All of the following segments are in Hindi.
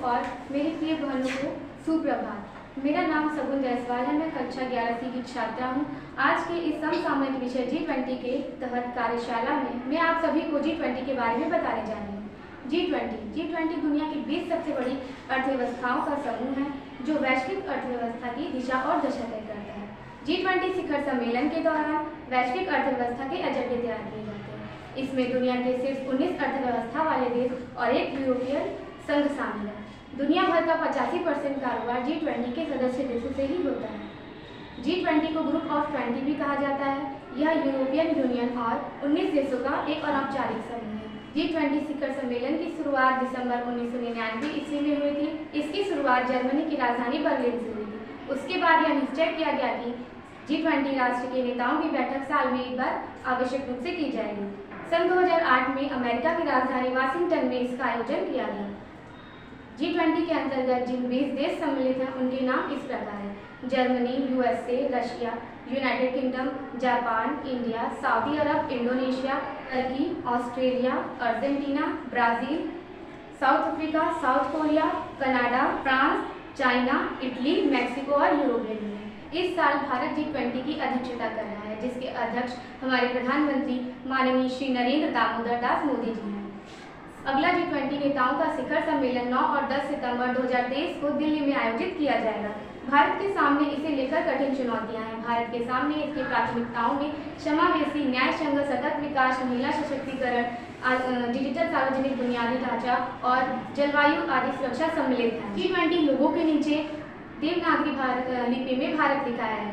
और मेरी प्रिय बहनों को सुप्रभात। मेरा नाम सगुन जायसवाल है। मैं कक्षा 11वीं की छात्रा हूँ। आज के इस समसामयिक विषय G20 के तहत कार्यशाला में मैं आप सभी को G20 के बारे में बताने जा रही हूँ। G20 दुनिया की 20 सबसे बड़ी अर्थव्यवस्थाओं का समूह है जो वैश्विक अर्थव्यवस्था की दिशा और दशा तय करता है। G20 शिखर सम्मेलन के दौरान वैश्विक अर्थव्यवस्था के एजेंडे तैयार किए जाते हैं। इसमें दुनिया के सिर्फ 19 अर्थव्यवस्था वाले देश और एक यूरोपीय संघ शामिल है। दुनिया भर का 85% कारोबार G20 के सदस्य देशों से ही होता है। G20 को ग्रुप ऑफ 20 भी कहा जाता है। यह यूरोपियन यूनियन और 19 देशों का एक अनौपचारिक समूह है। G20 शिखर सम्मेलन की शुरुआत दिसंबर 1999 ईस्वी में हुई थी। इसकी शुरुआत जर्मनी की राजधानी बर्लिन से हुई थी। उसके बाद यह निश्चय किया गया कि G20 राष्ट्र के नेताओं की बैठक साल में एक बार आवश्यक रूप से की जाएगी। सन 2008 में अमेरिका की राजधानी वाशिंगटन में इसका आयोजन किया गया। G20 के अंतर्गत जिन 20 देश सम्मिलित हैं उनके नाम इस प्रकार हैं: Germany, USA, Russia, United Kingdom, Japan, India, Saudi Arab, Indonesia, Turkey, Australia, Argentina, Brazil, South Africa, South Korea, Canada, France, China, Italy, Mexico और यूरोपियन यूनियन। इस साल भारत G20 की अध्यक्षता कर रहा है, जिसके अध्यक्ष हमारे प्रधानमंत्री माननीय श्री नरेंद्र दामोदर दास मोदी जी हैं। अगला G20 नेताओं का शिखर सम्मेलन 9 और 10 सितंबर 2023 को दिल्ली में आयोजित किया जाएगा। भारत के सामने इसे लेकर कठिन चुनौतियां हैं। भारत के सामने इसकी प्राथमिकताओं में समावेशी, न्याय संगत, सतत विकास, महिला सशक्तिकरण, डिजिटल सार्वजनिक बुनियादी ढांचा और जलवायु आदि सुरक्षा सम्मिलित है। G20 लोगों के नीचे देवनागरी लिपि में भारत लिखा है।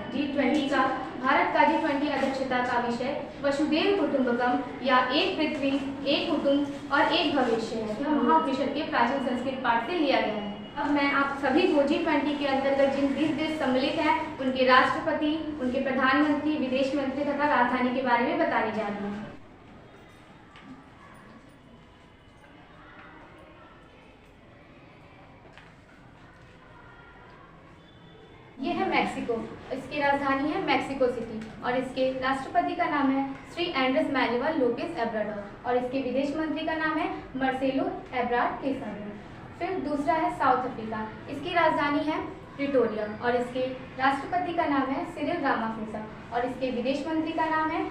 भारत का G20 अध्यक्षता का विषय वसुधैव कुटुंबकम या एक पृथ्वी, एक कुटुंब और एक भविष्य है। यह महाउपनिषद के प्राचीन संस्कृत पाठ से लिया गया है। अब मैं आप सभी को G20 के अंतर्गत जिन 20 देश सम्मिलित हैं उनके राष्ट्रपति, उनके प्रधानमंत्री, विदेश मंत्री तथा राजधानी के बारे में बताने जा रही हूँ। यह है मैक्सिको। इसकी राजधानी है मैक्सिको सिटी और इसके राष्ट्रपति का नाम है Shri Andres Manuel Lopez Obrador और इसके विदेश मंत्री का नाम है मार्सेलो एब्राड कैसाडो। फिर दूसरा है साउथ अफ्रीका। इसकी राजधानी है प्रिटोरिया और इसके राष्ट्रपति का नाम है सिरिल रामाफोसा और इसके विदेश मंत्री का नाम है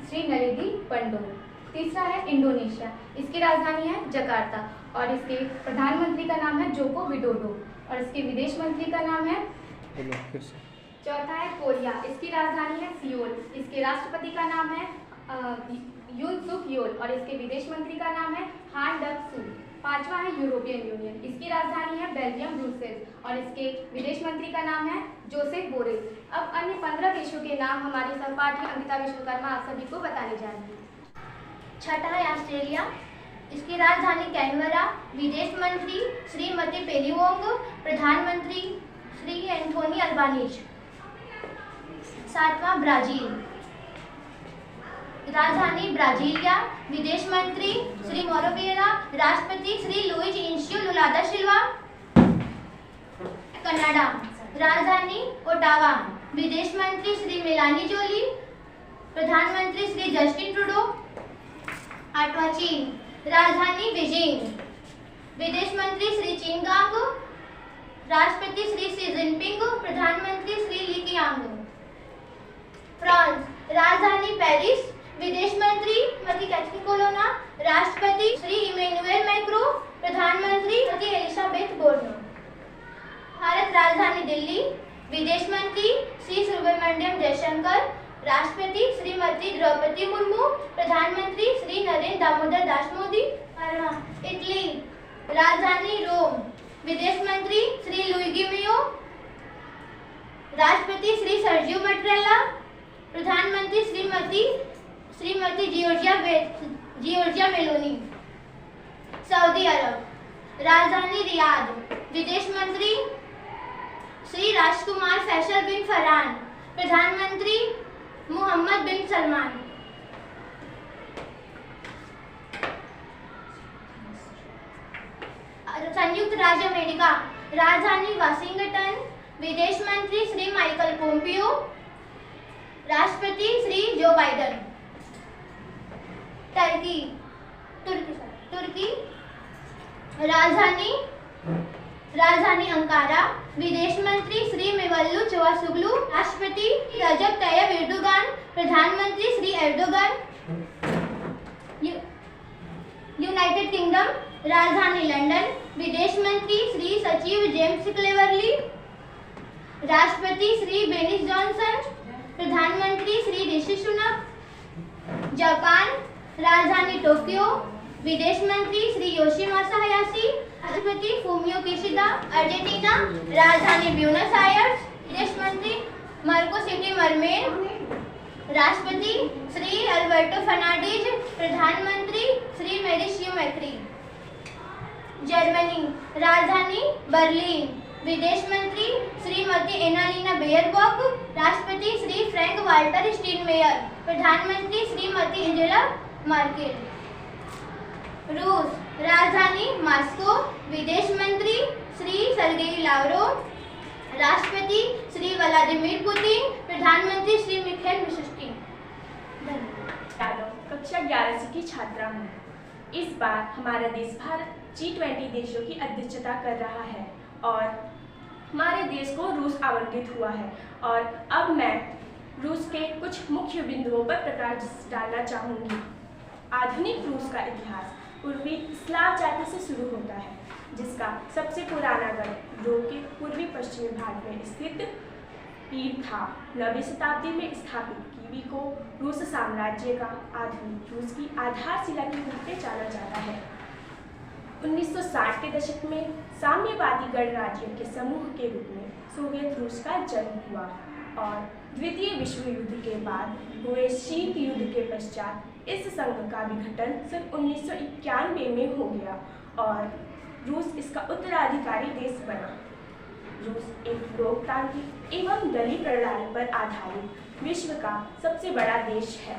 श्री नरेंद्र पंडोर। तीसरा है इंडोनेशिया। इसकी राजधानी है जकार्ता और इसके प्रधानमंत्री का नाम है जोको विडोडो और इसके विदेश मंत्री का नाम है। चौथा है कोरिया। इसकी राजधानी है सियोल। इसके राष्ट्रपति का नाम है यून सुक योल और इसके विदेश मंत्री का नाम है हान डक सू। पांचवा है यूरोपियन यूनियन। इसकी राजधानी है बेल्जियम ब्रुसेल्स और इसके विदेश मंत्री का नाम है जोसेफ बोरेल। अब अन्य 15 देशों के नाम हमारी सहपाठी अंकिता विश्वकर्मा आप सभी को बताने जा रही है। छठा है ऑस्ट्रेलिया। इसकी राजधानी कैनबरा। विदेश मंत्री श्रीमती पेनी वोंग, प्रधानमंत्री श्री एंथोनी अल्बानीज। सातवां ब्राजील। राजधानी ब्राजीलिया। विदेश मंत्री श्री मौरो विएरा, राष्ट्रपति श्री लुइज इनिसियो लुला दा सिल्वा। कनाडा। राजधानी ओटावा। विदेश मंत्री श्री मेलानी जोली, प्रधानमंत्री श्री जस्टिन ट्रूडो। आठवां चीन। राजधानी बीजिंग। विदेश मंत्री श्री चिंगांग, राष्ट्रपति श्री शी जिनपिंग, प्रधानमंत्री श्री ली कियांग। फ्रांस। राजधानी पेरिस। विदेश मंत्री श्रीमती कैथरीन कोलोना, राष्ट्रपति श्री इमैनुएल मैक्रो, प्रधानमंत्री श्रीमती एलिजाबेथ बोर्नो। भारत। राजधानी दिल्ली। विदेश मंत्री श्री सुब्रमण्यम जयशंकर, राष्ट्रपति श्रीमती द्रौपदी मुर्मू, प्रधानमंत्री श्री नरेंद्र दामोदर दास मोदी। इटली। राजधानी रोम। विदेश मंत्री श्री लुइगी मेयो, राष्ट्रपति श्री सर्जियो मैट्रेला, प्रधानमंत्री श्रीमती जियोर्जिया मेलोनी। सऊदी अरब। राजधानी रियाद। विदेश मंत्री श्री राजकुमार फैसल बिन फरहान, प्रधानमंत्री मोहम्मद बिन सलमान। संयुक्त राज्य अमेरिका। राजधानी वाशिंगटन। विदेश मंत्री श्री माइकल पोम्पियो, राष्ट्रपति श्री जो बाइडेन। तुर्की। राजधानी राजधानी अंकारा, विदेश मंत्री श्री मेवल्लू चवाशुग्लू, राष्ट्रपति रजब तैयब एर्दोगान, प्रधानमंत्री श्री एर्दोगान। यूनाइटेड किंगडम, राजधानी लंदन, विदेश मंत्री श्री सचिव जेम्स क्लेवर्ली, राष्ट्रपति श्री बोरिस जॉनसन, प्रधानमंत्री श्री ऋषि सुनक। जापान, राजधानी टोक्यो, विदेश मंत्री श्री योशिमासा हयाशी, राष्ट्रपति फूमियो किशिदा। अर्जेंटीना, राजधानी ब्यूनस आयर्स, विदेश मंत्री मार्को सिटी मरमेर, राष्ट्रपति श्री अल्बर्टो फर्नांडीज, प्रधानमंत्री श्री मैरिशियो मैक्री। जर्मनी, राजधानी बर्लिन, विदेश मंत्री श्रीमती एनालिना बेयरबॉक, राष्ट्रपति श्री फ्रैंक वाल्टर स्टीनमेयर, प्रधानमंत्री श्रीमती एंजेला मार्केल। रूस, राजधानी मॉस्को, विदेश मंत्री श्री सर्गेई लावरोव, राष्ट्रपति श्री व्लादिमीर पुतिन, प्रधानमंत्री श्री मिखाइल मिशुस्तिन। कक्षा 11 की छात्रा हूँ। इस बार हमारा देश भारत G20 देशों की अध्यक्षता कर रहा है और हमारे देश को रूस आवंटित हुआ है। और अब मैं रूस के कुछ मुख्य बिंदुओं पर प्रकाश डालना चाहूँगी। आधुनिक रूस का इतिहास पूर्वी स्लाव जाति से शुरू होता है, जिसका सबसे पुराना गढ़ रो के पूर्वी पश्चिमी भाग में स्थित पीर था। 9वीं शताब्दी में स्थापित कीवी को रूस साम्राज्य का आधुनिक रूस की आधारशिला के रूप में जाना जाता है। 1960 के दशक में साम्यवादी गणराज्यों के समूह के रूप में सोवियत रूस का जन्म हुआ और द्वितीय विश्व युद्ध के बाद हुए शीत युद्ध के पश्चात इस संघ का विघटन सन 1991 में हो गया और रूस इसका उत्तराधिकारी देश बना। रूस एक लोकतांत्रिक एवं दलीय प्रणाली पर आधारित विश्व का सबसे बड़ा देश है।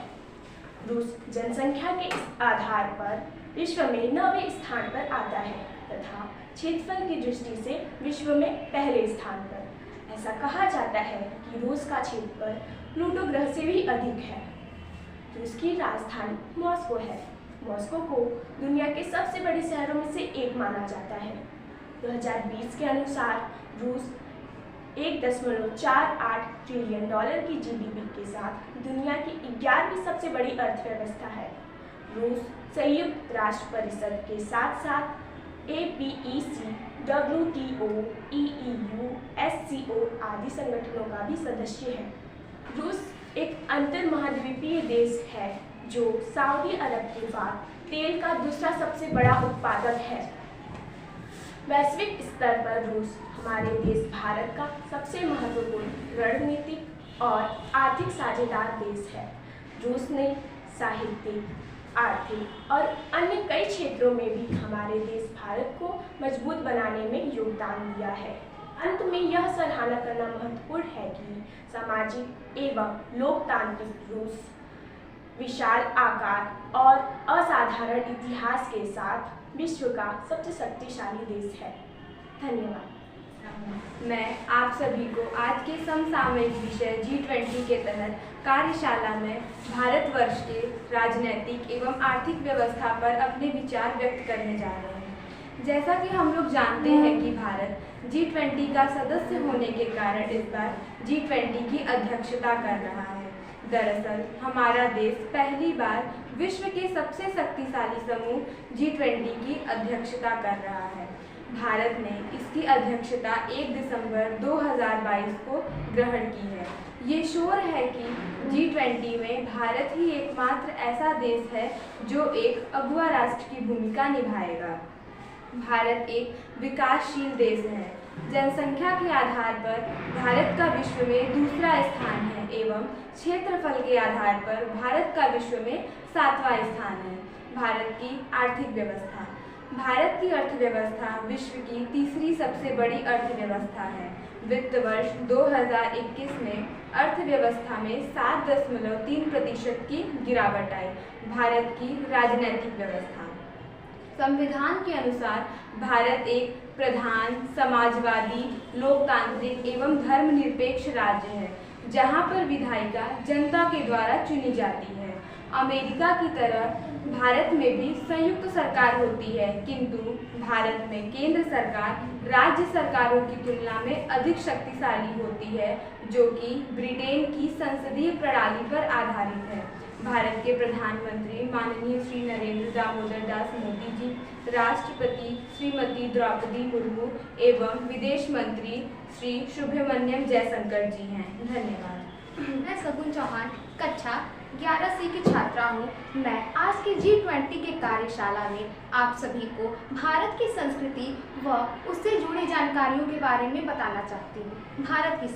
रूस जनसंख्या के इस आधार पर विश्व में 9वें स्थान पर आता है तथा क्षेत्रफल की दृष्टि से विश्व में पहले स्थान पर। ऐसा कहा जाता है कि रूस का क्षेत्रफल प्लूटो ग्रह से भी अधिक है। रूस की राजधानी मॉस्को है। मॉस्को को दुनिया के सबसे बड़े शहरों में से एक माना जाता है। 2020 के अनुसार रूस $1.48 ट्रिलियन की जीडीपी के साथ दुनिया की 11वीं सबसे बड़ी अर्थव्यवस्था है। रूस संयुक्त राष्ट्र परिषद के साथ साथ APEC, WTO, EU, SCO आदि संगठनों का भी सदस्य है। रूस एक अंतर्महाद्वीपीय देश है जो सऊदी अरब के बाद तेल का दूसरा सबसे बड़ा उत्पादक है। वैश्विक स्तर पर रूस हमारे देश भारत का सबसे महत्वपूर्ण रणनीतिक और आर्थिक साझेदार देश है। रूस ने साहित्यिक, आर्थिक और अन्य कई क्षेत्रों में भी हमारे देश भारत को मजबूत बनाने में योगदान दिया है। अंत में यह सराहना करना महत्वपूर्ण है कि सामाजिक एवं लोकतांत्रिक रूस विशाल आकार और असाधारण इतिहास के साथ विश्व का सबसे शक्तिशाली देश है। धन्यवाद। मैं आप सभी को आज के समसामयिक विषय G20 के तहत कार्यशाला में भारतवर्ष के राजनीतिक एवं आर्थिक व्यवस्था पर अपने विचार व्यक्त करने जा रहे हैं। जैसा कि हम लोग जानते हैं कि भारत G20 का सदस्य होने के कारण इस बार G20 की अध्यक्षता कर रहा है। दरअसल हमारा देश पहली बार विश्व के सबसे शक्तिशाली समूह G20 की अध्यक्षता कर रहा है। भारत ने इसकी अध्यक्षता 1 दिसंबर 2022 को ग्रहण की है। ये शोर है कि G20 में भारत ही एकमात्र ऐसा देश है जो एक अगुवा राष्ट्र की भूमिका निभाएगा। भारत एक विकासशील देश है। जनसंख्या के आधार पर भारत का विश्व में दूसरा स्थान है एवं क्षेत्रफल के आधार पर भारत का विश्व में 7वां स्थान है। भारत की आर्थिक व्यवस्था। भारत की अर्थव्यवस्था विश्व की तीसरी सबसे बड़ी अर्थव्यवस्था है। वित्त वर्ष 2021 में अर्थव्यवस्था में 7.3% की गिरावट आई। भारत की राजनीतिक व्यवस्था। संविधान के अनुसार भारत एक प्रधान, समाजवादी, लोकतांत्रिक एवं धर्मनिरपेक्ष राज्य है। जहां पर विधायिका जनता के द्वारा चुनी जाती है। अमेरिका की तरह भारत में भी संयुक्त सरकार होती है, किंतु भारत में केंद्र सरकार राज्य सरकारों की तुलना में अधिक शक्तिशाली होती है, जो कि ब्रिटेन की संसदीय प्रणाली पर आधारित है। भारत के प्रधानमंत्री माननीय श्री नरेंद्र दामोदर दास मोदी जी, राष्ट्रपति श्रीमती द्रौपदी मुर्मू एवं विदेश मंत्री श्री सुब्रमण्यम जयशंकर जी हैं। धन्यवाद। मैं सगुन चौहान कक्षा 11C की छात्रा हूँ। मैं आज के G20 के कार्यशाला में आप सभी को भारत की संस्कृति व उससे जुड़ी जानकारियों के बारे में बताना चाहती हूँ। भारत की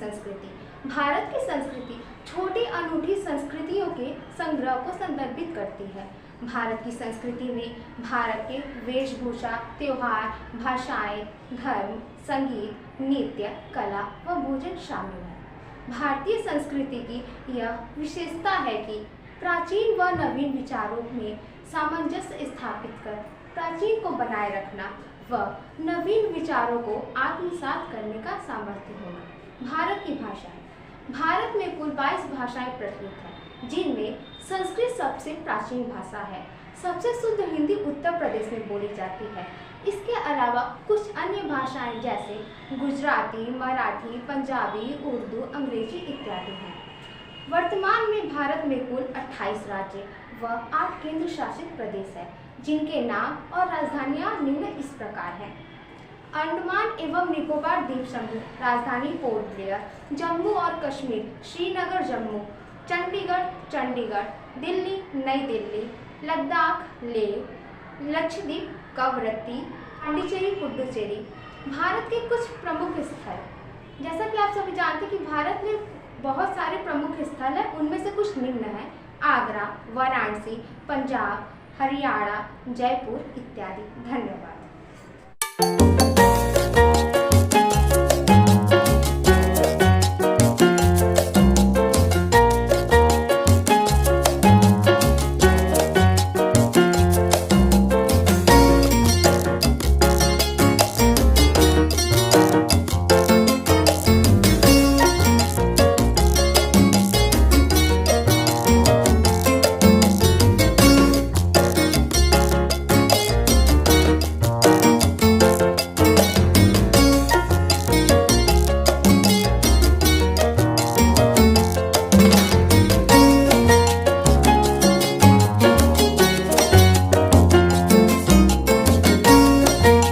संस्कृति छोटी अनूठी संस्कृतियों के संग्रह को संदर्भित करती है। भारत की संस्कृति में भारत के वेशभूषा, त्योहार, भाषाएं, धर्म, संगीत, नृत्य, कला व भोजन शामिल है। भारतीय संस्कृति की यह विशेषता है कि प्राचीन व नवीन विचारों में सामंजस्य स्थापित कर प्राचीन को बनाए रखना व नवीन विचारों को आत्मसात करने का सामर्थ्य होना। भारत की भाषाएं। भारत में कुल 22 भाषाएं प्रचलित हैं, जिनमें संस्कृत सबसे प्राचीन भाषा है। सबसे शुद्ध हिंदी उत्तर प्रदेश में बोली जाती है। इसके अलावा कुछ अन्य भाषाएं जैसे गुजराती, मराठी, पंजाबी, उर्दू, अंग्रेजी इत्यादि हैं। वर्तमान में भारत में कुल 28 राज्य व 8 केंद्र शासित प्रदेश हैं, जिनके नाम और राजधानियां निम्न इस प्रकार हैं। अंडमान एवं निकोबार द्वीप समूह, राजधानी पोर्ट ब्लेयर। जम्मू और कश्मीर, श्रीनगर जम्मू। चंडीगढ़। दिल्ली, नई दिल्ली। लद्दाख, लेह। लक्षद्वीप, कवरत्ती, पांडिचेरी, पुडुचेरी। भारत के कुछ प्रमुख स्थल। जैसा कि आप सभी जानते हैं कि भारत में बहुत सारे प्रमुख स्थल हैं, उनमें से कुछ निम्न हैं: आगरा, वाराणसी, पंजाब, हरियाणा, जयपुर इत्यादि। धन्यवाद।